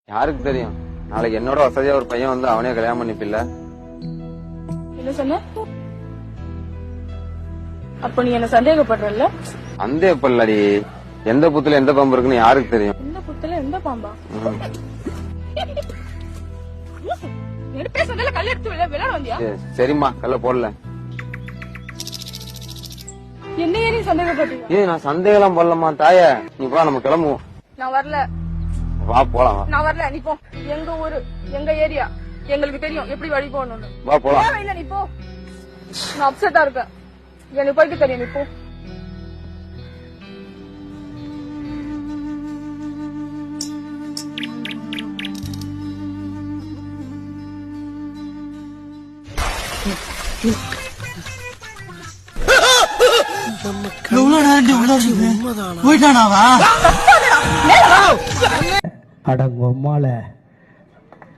யாருக்கு தெரியும், நாளைக்கு என்னோட வசதியா ஒரு பையன் வந்து அவனே கல்யாணம் பண்ணிப்பில்ல. என்ன சொன்ன? அப்ப நீ என்ன சந்தேகப்படுறல்ல? சந்தேகப்படலடி, எந்த புத்துல எந்த பாம்பு இருக்குன்னு யாருக்கு தெரியும். எந்த புத்துல எந்த பாம்பா? பேசுறதுல கல் எடுத்து விளையாட வந்தியா? சரிம்மா, கல்ல போடல. என்ன ஏறி சந்தேகப்பட்டீங்க? நான் சந்தேகம் போடலமா தாய. நீ வா, நம்ம கிளம்புவோம். நான் வரல. வா போலாம். நான் வரல, நீ போ. எங்க ஊரு, எங்க ஏரியா, எங்களுக்கு தெரியும் எப்படி வழி போகணும்னு. வா போலாம். இல்ல நீ போ. நான் அப்செட்டா இருக்கேன், எனக்கு போய்க்கு தெரியும், நீ போ. அடங்கம்மால